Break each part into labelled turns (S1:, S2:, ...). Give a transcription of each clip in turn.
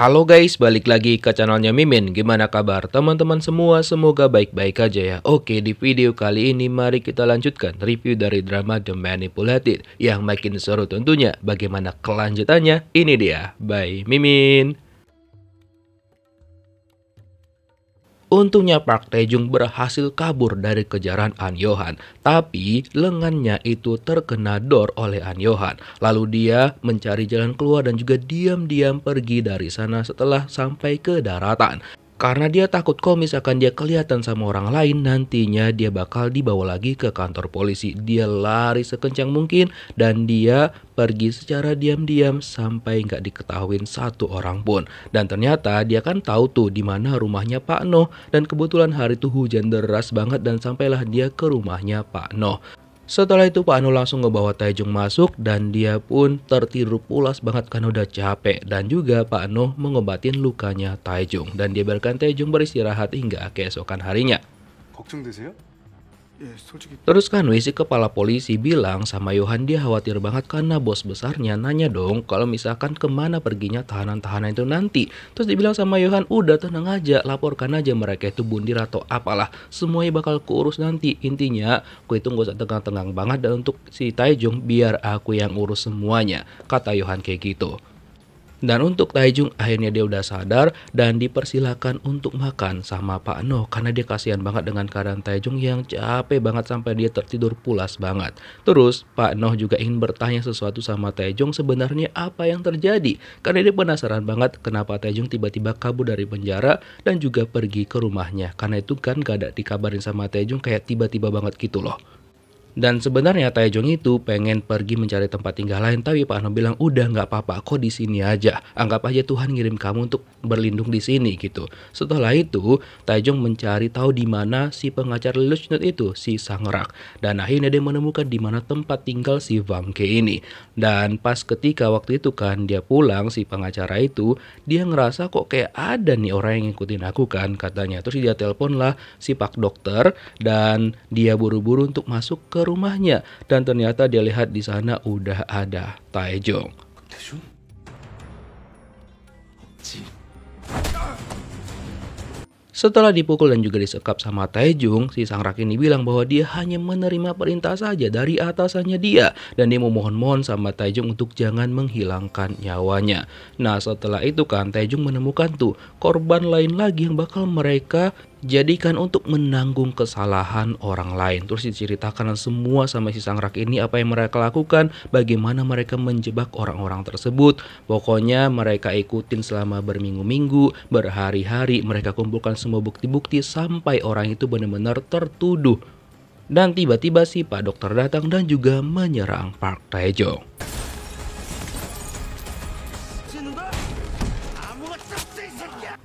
S1: Halo guys, balik lagi ke channelnya Mimin. Gimana kabar teman-teman semua? Semoga baik-baik aja ya. Oke, di video kali ini mari kita lanjutkan review dari drama The Manipulated yang makin seru tentunya. Bagaimana kelanjutannya? Ini dia, by Mimin. Untungnya Park Tae-jung berhasil kabur dari kejaran An Yo-han, tapi lengannya itu terkena dor oleh An Yo-han. Lalu dia mencari jalan keluar dan juga diam-diam pergi dari sana setelah sampai ke daratan. Karena dia takut kalau misalkan dia kelihatan sama orang lain, nantinya dia bakal dibawa lagi ke kantor polisi. Dia lari sekencang mungkin dan dia pergi secara diam-diam sampai nggak diketahuin satu orang pun. Dan ternyata dia kan tahu tuh di mana rumahnya Pak Noh. Dan kebetulan hari itu hujan deras banget dan sampailah dia ke rumahnya Pak Noh. Setelah itu Pak Noh langsung ngebawa Taejung masuk dan dia pun tertidur pulas banget karena udah capek. Dan juga Pak Noh mengobatin lukanya Taejung dan dia biarkan Taejung beristirahat hingga keesokan harinya.
S2: 걱정되세요? 예, 솔직히
S1: Terus kan si kepala polisi bilang sama Yohan dia khawatir banget karena bos besarnya nanya dong kalau misalkan kemana perginya tahanan-tahanan itu nanti. Terus dibilang sama Yohan, udah tenang aja, laporkan aja mereka itu bundir atau apalah, semuanya bakal keurus nanti. Intinya aku itu gak usah tegang-tegang banget, dan untuk si Taejung biar aku yang urus semuanya, kata Yohan kayak gitu. Dan untuk Taejung akhirnya dia udah sadar dan dipersilakan untuk makan sama Pak Noh karena dia kasihan banget dengan keadaan Taejung yang capek banget sampai dia tertidur pulas banget. Terus Pak Noh juga ingin bertanya sesuatu sama Taejung, sebenarnya apa yang terjadi, karena dia penasaran banget kenapa Taejung tiba-tiba kabur dari penjara dan juga pergi ke rumahnya. Karena itu kan gak ada dikabarin sama Taejung, kayak tiba-tiba banget gitu loh. Dan sebenarnya Taejung itu pengen pergi mencari tempat tinggal lain, tapi Pak Noh bilang udah nggak apa-apa kok di sini aja. Anggap aja Tuhan ngirim kamu untuk berlindung di sini gitu. Setelah itu Taejung mencari tahu di mana si pengacara Luchnet itu, si Sangrak. Dan akhirnya dia menemukan di mana tempat tinggal si Wang Ke ini. Dan pas ketika waktu itu kan dia pulang, si pengacara itu dia ngerasa kok kayak ada nih orang yang ngikutin aku kan katanya. Terus dia telepon lah si Pak Dokter dan dia buru-buru untuk masuk ke rumahnya, dan ternyata dia lihat di sana udah ada Taejung.
S2: 대준? 없지.
S1: Setelah dipukul dan juga disekap sama Taejung, si Sangrak ini bilang bahwa dia hanya menerima perintah saja dari atasannya dia, dan dia memohon-mohon sama Taejung untuk jangan menghilangkan nyawanya. Nah setelah itu kan Taejung menemukan tuh korban lain lagi yang bakal mereka jadikan untuk menanggung kesalahan orang lain. Terus diceritakan semua sama si Sangrak ini apa yang mereka lakukan, bagaimana mereka menjebak orang-orang tersebut. Pokoknya mereka ikutin selama berminggu-minggu, berhari-hari, mereka kumpulkan semua bukti-bukti sampai orang itu benar-benar tertuduh. Dan tiba-tiba si Pak Dokter datang dan juga menyerang Park Taejung.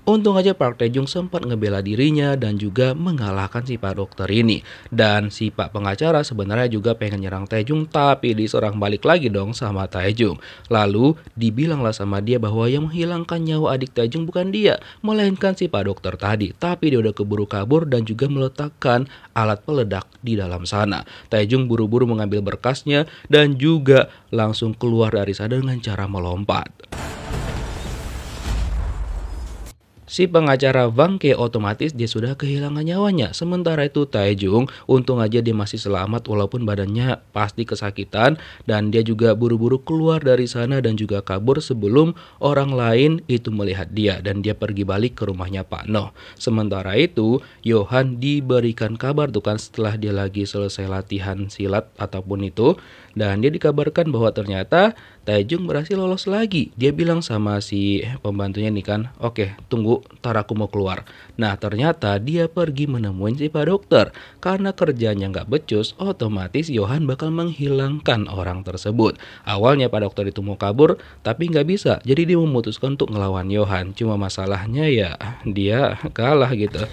S1: Untung aja Park Taejung sempat ngebela dirinya dan juga mengalahkan si Pak Dokter ini. Dan si Pak pengacara sebenarnya juga pengen nyerang Taejung, tapi diserang balik lagi dong sama Taejung. Lalu dibilanglah sama dia bahwa yang menghilangkan nyawa adik Taejung bukan dia, melainkan si Pak Dokter tadi. Tapi dia udah keburu kabur dan juga meletakkan alat peledak di dalam sana. Taejung buru-buru mengambil berkasnya dan juga langsung keluar dari sana dengan cara melompat. Si pengacara Wang Ke otomatis dia sudah kehilangan nyawanya. Sementara itu Taejung untung aja dia masih selamat walaupun badannya pasti kesakitan, dan dia juga buru-buru keluar dari sana dan juga kabur sebelum orang lain itu melihat dia, dan dia pergi balik ke rumahnya Pak Noh. Sementara itu Yohan diberikan kabar tuh kan setelah dia lagi selesai latihan silat ataupun itu, dan dia dikabarkan bahwa ternyata Taejung berhasil lolos lagi. Dia bilang sama si pembantunya nih kan, oke tunggu, ntar aku mau keluar. Nah ternyata dia pergi menemuin si Pak Dokter. Karena kerjanya nggak becus, otomatis Yohan bakal menghilangkan orang tersebut. Awalnya Pak Dokter itu mau kabur, tapi nggak bisa. Jadi dia memutuskan untuk ngelawan Yohan. Cuma masalahnya ya dia kalah gitu.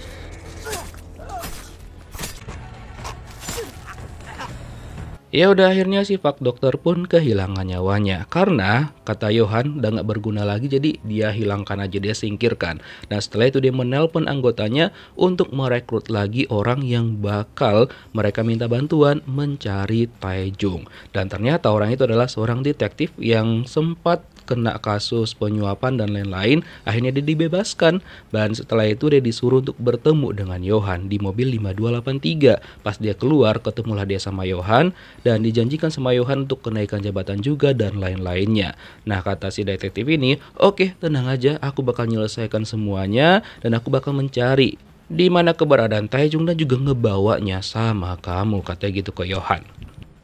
S1: Ya udah akhirnya si Pak Dokter pun kehilangan nyawanya karena kata Yohan udah nggak berguna lagi, jadi dia hilangkan aja, dia singkirkan. Nah setelah itu dia menelpon anggotanya untuk merekrut lagi orang yang bakal mereka minta bantuan mencari Taejung. Dan ternyata orang itu adalah seorang detektif yang sempat kena kasus penyuapan dan lain-lain, akhirnya dia dibebaskan. Dan setelah itu dia disuruh untuk bertemu dengan Johan di mobil 5283. Pas dia keluar, ketemulah dia sama Johan dan dijanjikan sama Johan untuk kenaikan jabatan juga dan lain-lainnya. Nah, kata si detektif ini, oke, tenang aja, aku bakal menyelesaikan semuanya dan aku bakal mencari di mana keberadaan Taejung dan juga ngebawanya sama kamu, katanya gitu ke Johan.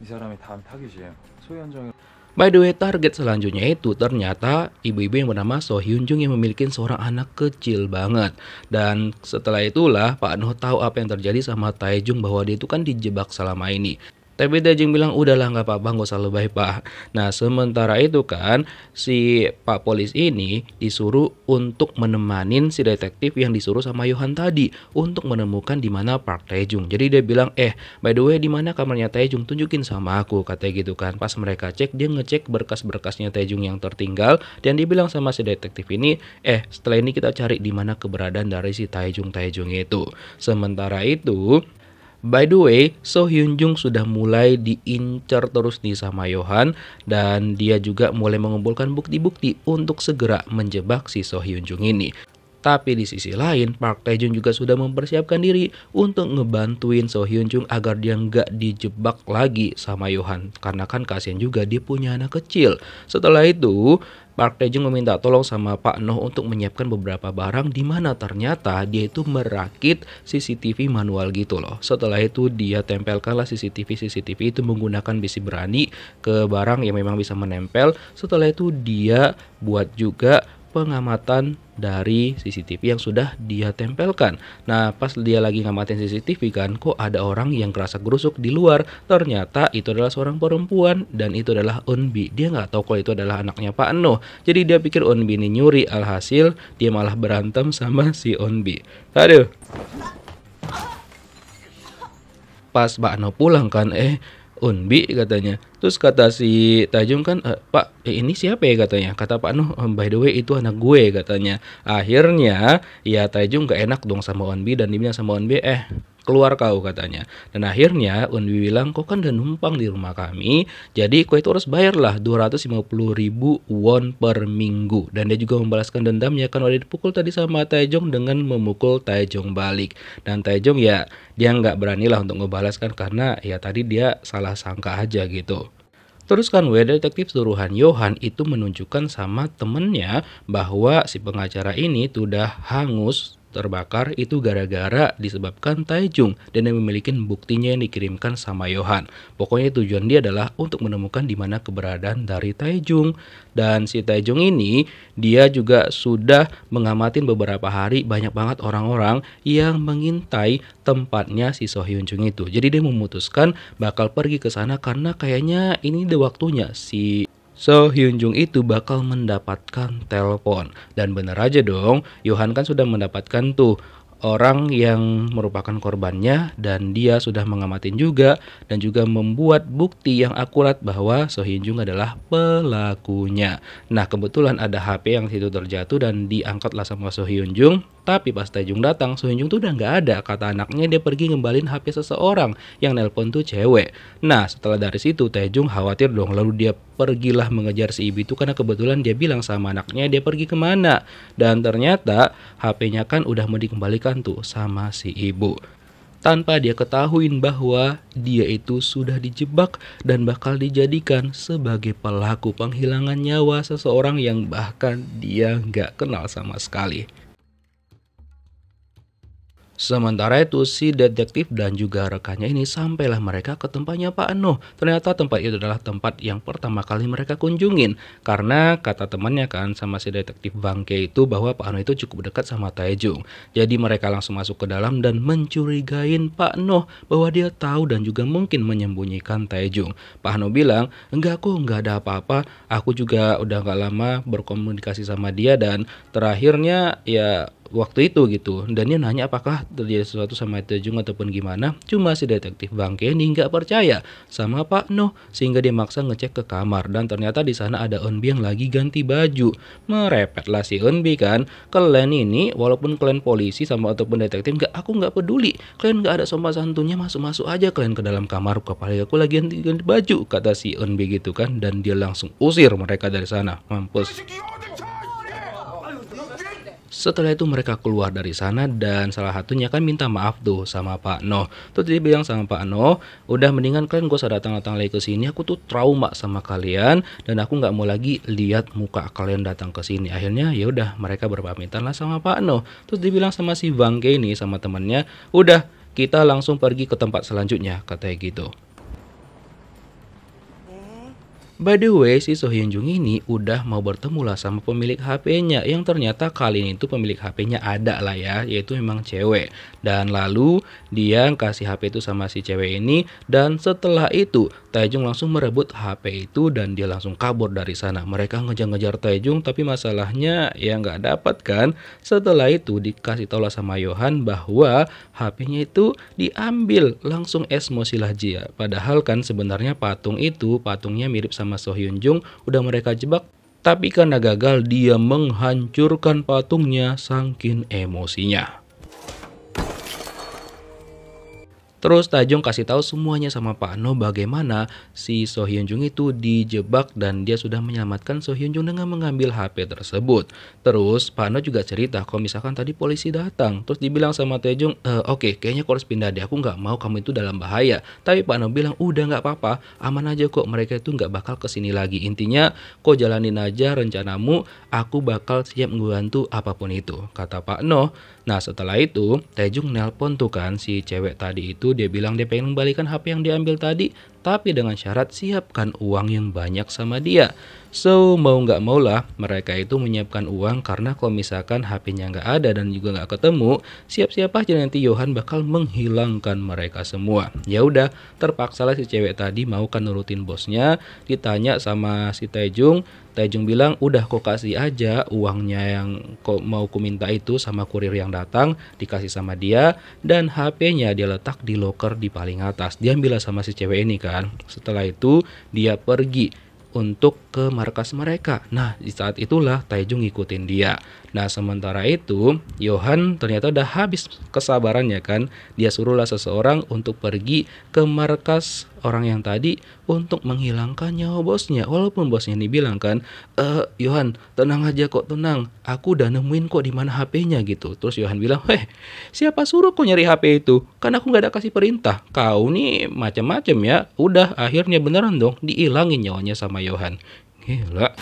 S2: 이 사람이 다음 타깃이에요. 소현정이
S1: By the way, target selanjutnya itu ternyata ibu-ibu yang bernama So Hyun Jung yang memiliki seorang anak kecil banget. Dan setelah itulah Pak Noh tahu apa yang terjadi sama Taejung, bahwa dia itu kan dijebak selama ini. Tapi Taejung bilang, udahlah nggak apa-apa, nggak usah lebay Pak. Nah, sementara itu kan si Pak Polis ini disuruh untuk menemanin si detektif yang disuruh sama Johan tadi untuk menemukan di mana Park Taejung. Jadi dia bilang, by the way, di mana kamarnya Taejung, tunjukin sama aku, katanya gitu kan. Pas mereka cek, dia ngecek berkas-berkasnya Taejung yang tertinggal dan dia bilang sama si detektif ini, setelah ini kita cari di mana keberadaan dari si Taejung itu. Sementara itu, by the way, So Hyun Jung sudah mulai diincar terus nih sama Johan dan dia juga mulai mengumpulkan bukti-bukti untuk segera menjebak si So Hyun Jung ini. Tapi di sisi lain, Park Taejung juga sudah mempersiapkan diri untuk ngebantuin So Hyun Jung agar dia nggak dijebak lagi sama Johan. Karena kan kasihan juga dia punya anak kecil. Setelah itu, Park Taejung meminta tolong sama Pak Noh untuk menyiapkan beberapa barang di mana ternyata dia itu merakit CCTV manual gitu loh. Setelah itu dia tempelkanlah CCTV itu menggunakan besi berani ke barang yang memang bisa menempel. Setelah itu dia buat juga pengamatan dari CCTV yang sudah dia tempelkan. Nah, pas dia lagi ngamatin CCTV kan, kok ada orang yang kerasa-gerusuk di luar. Ternyata itu adalah seorang perempuan dan itu adalah Eunbi. Dia nggak tahu kalau itu adalah anaknya Pak Noh. Jadi dia pikir Eunbi ini nyuri, alhasil dia malah berantem sama si Eunbi. Aduh. Pas Pak Noh pulang kan, Eunbi katanya. Terus kata si Taejung kan, Pak, ini siapa ya katanya. Kata Pak Noh, by the way itu anak gue katanya. Akhirnya ya Taejung gak enak dong sama Eunbi dan dia bilang sama Eunbi, keluar kau katanya. Dan akhirnya Eunbi bilang, kau kan udah numpang di rumah kami, jadi kau itu harus bayarlah 250.000 won per minggu. Dan dia juga membalaskan dendamnya kan udah dipukul tadi sama Taejung dengan memukul Taejung balik. Dan Taejung ya dia nggak beranilah untuk ngebalaskan karena ya tadi dia salah sangka aja gitu. Terus kan detektif suruhan Johan itu menunjukkan sama temennya bahwa si pengacara ini tuh udah hangus terbakar itu gara-gara disebabkan Taejung dan yang memiliki buktinya yang dikirimkan sama Johan. Pokoknya tujuan dia adalah untuk menemukan di mana keberadaan dari Taejung. Dan si Taejung ini dia juga sudah mengamatin beberapa hari banyak banget orang-orang yang mengintai tempatnya si So Hyun Jung itu. Jadi dia memutuskan bakal pergi ke sana karena kayaknya ini udah waktunya si So Hyun Jung itu bakal mendapatkan telepon. Dan bener aja dong, Johan kan sudah mendapatkan tuh orang yang merupakan korbannya dan dia sudah mengamatin juga dan juga membuat bukti yang akurat bahwa So Hyun Jung adalah pelakunya. Nah, kebetulan ada HP yang situ terjatuh dan diangkatlah sama So Hyun Jung. Tapi pas Taejung datang, So Hyun Jung tuh udah nggak ada. Kata anaknya dia pergi ngembalin HP seseorang yang nelpon tuh cewek. Nah, setelah dari situ Taejung khawatir dong. Lalu dia pergilah mengejar si ibu itu karena kebetulan dia bilang sama anaknya dia pergi kemana. Dan ternyata HP-nya kan udah mau dikembalikan tuh sama si ibu. Tanpa dia ketahuin bahwa dia itu sudah dijebak dan bakal dijadikan sebagai pelaku penghilangan nyawa seseorang yang bahkan dia nggak kenal sama sekali. Sementara itu si detektif dan juga rekannya ini sampailah mereka ke tempatnya Pak Noh. Ternyata tempat itu adalah tempat yang pertama kali mereka kunjungin. Karena kata temannya kan sama si detektif Bangke itu bahwa Pak Noh itu cukup dekat sama Taejung. Jadi mereka langsung masuk ke dalam dan mencurigain Pak Noh bahwa dia tahu dan juga mungkin menyembunyikan Taejung. Pak Noh bilang, enggak kok, enggak ada apa-apa. Aku juga udah gak lama berkomunikasi sama dia dan terakhirnya ya waktu itu gitu, dan dia nanya apakah terjadi sesuatu sama Taejung ataupun gimana. Cuma si detektif Bangke ini nggak percaya sama Pak Noh, sehingga dia maksa ngecek ke kamar, dan ternyata di sana ada Eunbi yang lagi ganti baju. Merepet lah si Eunbi kan, kalian ini walaupun kalian polisi sama ataupun detektif, aku nggak peduli, kalian nggak ada sopan santunnya, masuk aja kalian ke dalam kamarku, apalagi aku lagi ganti baju, kata si Eunbi gitu kan, dan dia langsung usir mereka dari sana. Mampus. Setelah itu mereka keluar dari sana, dan salah satunya kan minta maaf tuh sama Pak Noh. Terus dia bilang sama Pak Noh, udah mendingan kalian gak usah datang-datang lagi ke sini, aku tuh trauma sama kalian dan aku nggak mau lagi lihat muka kalian datang ke sini. Akhirnya ya udah mereka berpamitan lah sama Pak Noh. Terus dibilang sama si Bangke ini sama temennya, udah kita langsung pergi ke tempat selanjutnya, katanya gitu. By the way, si So Hyun Jung ini udah mau bertemu lah sama pemilik HP-nya, yang ternyata kali ini tuh pemilik HP-nya ada lah ya, yaitu memang cewek. Dan lalu dia kasih HP itu sama si cewek ini, dan setelah itu Taejung langsung merebut HP itu dan dia langsung kabur dari sana. Mereka ngejar-ngejar Taejung, tapi masalahnya ya nggak dapat kan. Setelah itu dikasih tahu lah sama Yohan bahwa HP-nya itu diambil, langsung emosi lah dia. Padahal kan sebenarnya patungnya mirip sama So Hyun Jung, udah mereka jebak, tapi karena gagal dia menghancurkan patungnya saking emosinya. Terus Taejung kasih tahu semuanya sama Pak Noh bagaimana si So Hyun Jung itu dijebak dan dia sudah menyelamatkan So Hyun Jung dengan mengambil HP tersebut. Terus Pak Noh juga cerita kalau misalkan tadi polisi datang, terus dibilang sama Taejung, oke, kayaknya kau harus pindah deh, aku nggak mau kamu itu dalam bahaya. Tapi Pak Noh bilang udah nggak apa-apa, aman aja kok, mereka itu nggak bakal kesini lagi. Intinya kau jalanin aja rencanamu, aku bakal siap membantu apapun itu, kata Pak Noh. Nah setelah itu Taejung nelpon tuh kan si cewek tadi itu, dia bilang dia pengen membalikan HP yang diambil tadi, tapi dengan syarat siapkan uang yang banyak sama dia. So mau nggak mau lah mereka itu menyiapkan uang, karena kalau misalkan HP-nya nggak ada dan juga nggak ketemu, siap-siap aja nanti Yohan bakal menghilangkan mereka semua. Ya udah, terpaksa lah si cewek tadi mau kan nurutin bosnya. Ditanya sama si Taejung, Taejung bilang udah kok kasih aja uangnya yang kok mau ku minta itu sama kurir yang datang, dikasih sama dia, dan HP-nya dia letak di loker di paling atas. Dia ambil sama si cewek ini kan. Setelah itu dia pergi untuk ke markas mereka. Nah di saat itulah Taejung ngikutin dia. Nah sementara itu Yohan ternyata udah habis kesabarannya kan. Dia suruhlah seseorang untuk pergi ke markas orang yang tadi untuk menghilangkan nyawa bosnya. Walaupun bosnya ini bilang kan, Yohan tenang aja kok, tenang, aku udah nemuin kok di mana HP-nya gitu. Terus Yohan bilang, siapa suruh kok nyari HP itu? Kan aku nggak ada kasih perintah. Kau nih macam-macam ya. Udah akhirnya beneran dong diilangin nyawanya sama Yohan. Gila.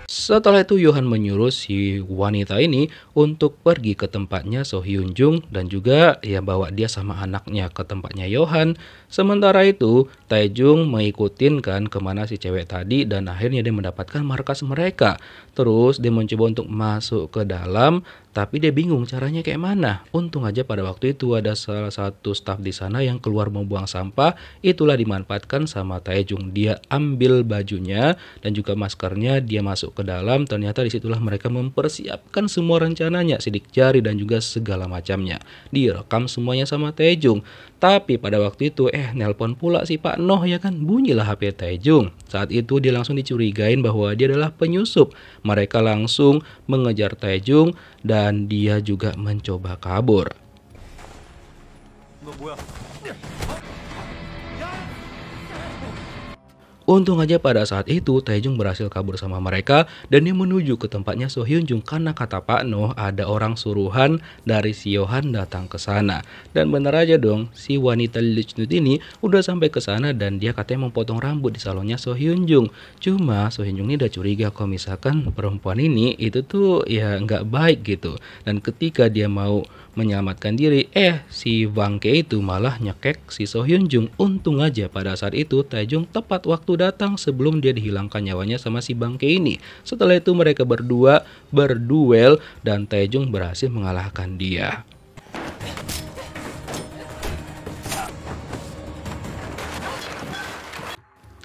S1: Setelah itu Yohan menyuruh si wanita ini untuk pergi ke tempatnya So Hyun Jung, dan juga ya bawa dia sama anaknya ke tempatnya Yohan. Sementara itu Taejung mengikutin kan kemana si cewek tadi, dan akhirnya dia mendapatkan markas mereka. Terus dia mencoba untuk masuk ke dalam, tapi dia bingung caranya kayak mana. Untung aja pada waktu itu ada salah satu staf di sana yang keluar membuang sampah. Itulah dimanfaatkan sama Taejung. Dia ambil bajunya dan juga maskernya, dia masuk ke dalam. Ternyata disitulah mereka mempersiapkan semua rencananya, sidik jari dan juga segala macamnya. Direkam semuanya sama Taejung. Tapi pada waktu itu nelpon pula si Pak Noh ya kan, bunyilah HP Taejung. Saat itu dia langsung dicurigain bahwa dia adalah penyusup. Mereka langsung mengejar Taejung dan dia juga mencoba kabur. Untung aja pada saat itu Taejung berhasil kabur sama mereka dan dia menuju ke tempatnya So Hyun Jung, karena kata Pak Noh ada orang suruhan dari si Yohan datang ke sana. Dan bener aja dong, si wanita Lichnut ini udah sampai ke sana dan dia katanya mau potong rambut di salonnya So Hyun Jung. Cuma So Hyun Jung ini udah curiga kalau misalkan perempuan ini itu tuh ya nggak baik gitu. Dan ketika dia mau menyelamatkan diri, si Bangke itu malah nyekek si So Hyun Jung. Untung aja pada saat itu Taejung tepat waktu datang sebelum dia dihilangkan nyawanya sama si Bangke ini. Setelah itu mereka berdua berduel dan Taejung berhasil mengalahkan dia.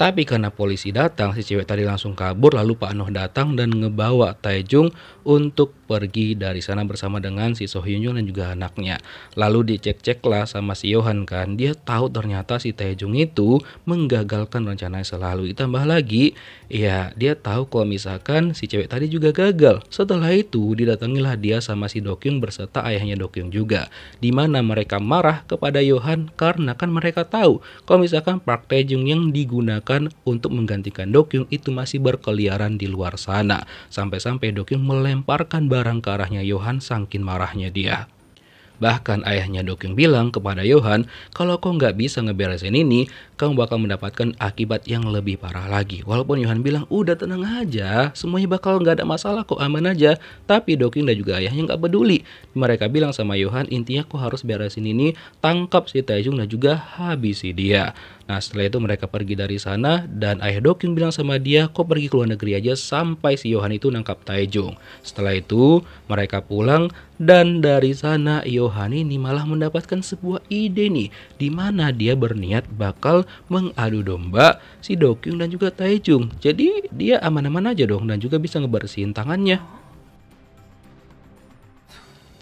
S1: Tapi karena polisi datang, si cewek tadi langsung kabur, lalu Pak Noh datang dan ngebawa Taejung untuk pergi dari sana bersama dengan si So Hyun Jung dan juga anaknya. Lalu dicek-cek lah sama si Yohan kan, dia tahu ternyata si Taejung itu menggagalkan rencananya selalu. Ditambah lagi, ya dia tahu kalau misalkan si cewek tadi juga gagal. Setelah itu didatangilah dia sama si Dokyung berserta ayahnya Dokyung juga, dimana mereka marah kepada Yohan karena kan mereka tahu kalau misalkan Park Taejung yang digunakan untuk menggantikan Dokyung itu masih berkeliaran di luar sana. Sampai-sampai Dokyung melemparkan barang ke arahnya Yohan saking marahnya dia. Bahkan ayahnya Dokyung bilang kepada Yohan, kalau kau nggak bisa ngeberesin ini, kamu bakal mendapatkan akibat yang lebih parah lagi. Walaupun Yohan bilang, udah tenang aja, semuanya bakal nggak ada masalah kok, aman aja. Tapi Dokyung dan juga ayahnya nggak peduli. Mereka bilang sama Yohan, intinya kau harus beresin ini, tangkap si Taejung dan juga habisi dia. Nah setelah itu mereka pergi dari sana dan ayah Dokyung bilang sama dia, kau pergi ke luar negeri aja sampai si Yohan itu nangkap Taejung. Setelah itu mereka pulang dan dari sana Yohan ini malah mendapatkan sebuah ide nih, dimana dia berniat bakal mengadu domba si Dokyung dan juga Taejung. Jadi dia aman-aman aja dong dan juga bisa ngebersihin tangannya.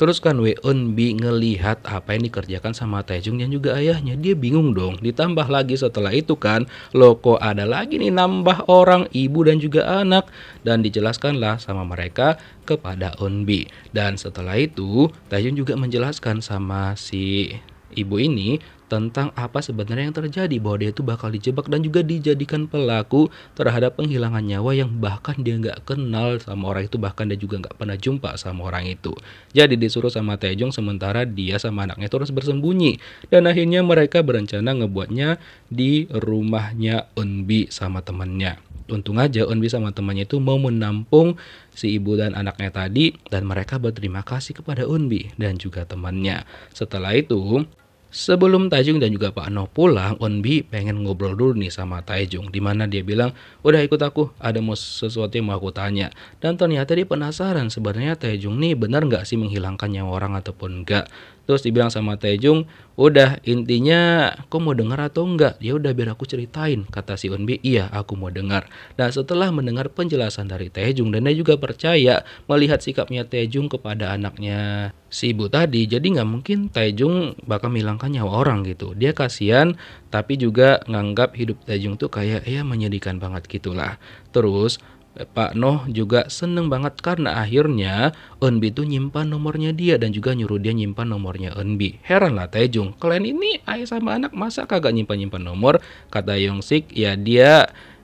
S1: Terus kan Won Eun-bi ngelihat apa yang dikerjakan sama Taejung dan juga ayahnya, dia bingung dong. Ditambah lagi setelah itu kan, loh kok ada lagi nih nambah orang, ibu dan juga anak. Dan dijelaskanlah sama mereka kepada Eun-bi. Dan setelah itu Taejung juga menjelaskan sama si ibu ini tentang apa sebenarnya yang terjadi, bahwa dia itu bakal dijebak dan juga dijadikan pelaku terhadap penghilangan nyawa yang bahkan dia nggak kenal sama orang itu, bahkan dia juga nggak pernah jumpa sama orang itu. Jadi disuruh sama Taejung sementara dia sama anaknya itu harus bersembunyi, dan akhirnya mereka berencana ngebuatnya di rumahnya Eun-bi sama temannya. Untung aja Eun-bi sama temannya itu mau menampung si ibu dan anaknya tadi, dan mereka berterima kasih kepada Eun-bi dan juga temannya. Setelah itu sebelum Taejung dan juga Pak Noh pulang, Eun-bi pengen ngobrol dulu nih sama Taejung, dimana dia bilang, udah ikut aku, ada sesuatu yang mau aku tanya. Dan ternyata dia penasaran sebenarnya Taejung nih benar nggak sih menghilangkan nyawa orang ataupun enggak. Terus dibilang sama Taejung, udah intinya kau mau dengar atau enggak? Ya udah biar aku ceritain, kata si Eun-bi. Iya aku mau dengar. Dan setelah mendengar penjelasan dari Taejung, dan dia juga percaya melihat sikapnya Taejung kepada anaknya si ibu tadi, jadi nggak mungkin Taejung bakal menghilangkan nyawa orang gitu. Dia kasihan tapi juga nganggap hidup Taejung tuh kayak ya menyedihkan banget gitulah. Terus Pak Noh juga seneng banget karena akhirnya Eun-bi tuh nyimpan nomornya dia dan juga nyuruh dia nyimpan nomornya Eun-bi. Heran lah Taejung, kalian ini ayah sama anak masa kagak nyimpan-nyimpan nomor? Kata Young-sik, ya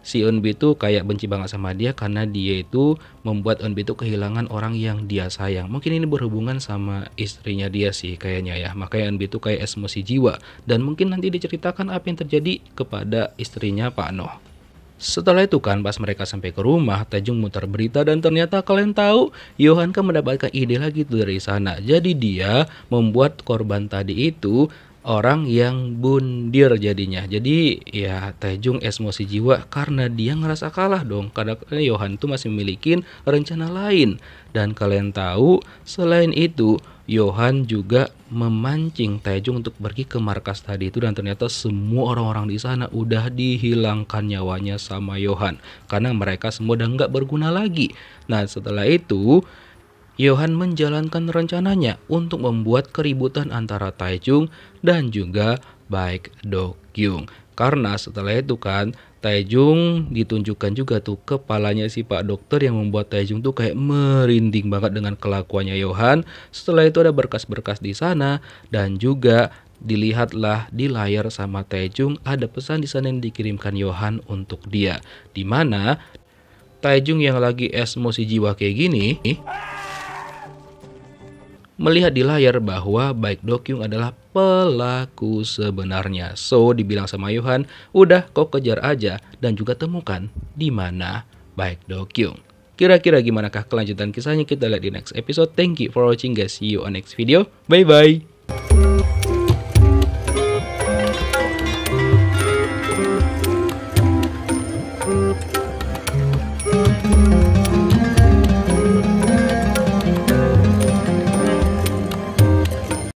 S1: si Eun-bi tuh kayak benci banget sama dia karena dia itu membuat Eun-bi tuh kehilangan orang yang dia sayang. Mungkin ini berhubungan sama istrinya dia sih kayaknya ya. Makanya Eun-bi tuh kayak emosi jiwa, dan mungkin nanti diceritakan apa yang terjadi kepada istrinya Pak Noh. Setelah itu kan pas mereka sampai ke rumah, Taejung muter berita dan ternyata kalian tahu Yohan kan mendapatkan ide lagi tuh dari sana. Jadi dia membuat korban tadi itu orang yang bundir jadinya. Jadi ya Taejung emosi jiwa karena dia ngerasa kalah dong, karena Yohan tuh masih memiliki rencana lain. Dan kalian tahu selain itu Yohan juga memancing Taejung untuk pergi ke markas tadi itu, dan ternyata semua orang-orang di sana udah dihilangkan nyawanya sama Yohan karena mereka semua udah nggak berguna lagi. Nah setelah itu Yohan menjalankan rencananya untuk membuat keributan antara Taejung dan juga Baek Dokyung. Karena setelah itu kan Taejung ditunjukkan juga tuh kepalanya si Pak Dokter yang membuat Taejung tuh kayak merinding banget dengan kelakuannya Yohan. Setelah itu ada berkas-berkas di sana dan juga dilihatlah di layar sama Taejung ada pesan di sana yang dikirimkan Yohan untuk dia. Dimana Taejung yang lagi emosi jiwa kayak gini melihat di layar bahwa Baek Dokyung adalah pelaku sebenarnya. So dibilang sama Yohan, udah kau kejar aja dan juga temukan di mana Baek Dokyung. Kira-kira gimana kelanjutan kisahnya, kita lihat di next episode. Thank you for watching guys. See you on next video. Bye bye.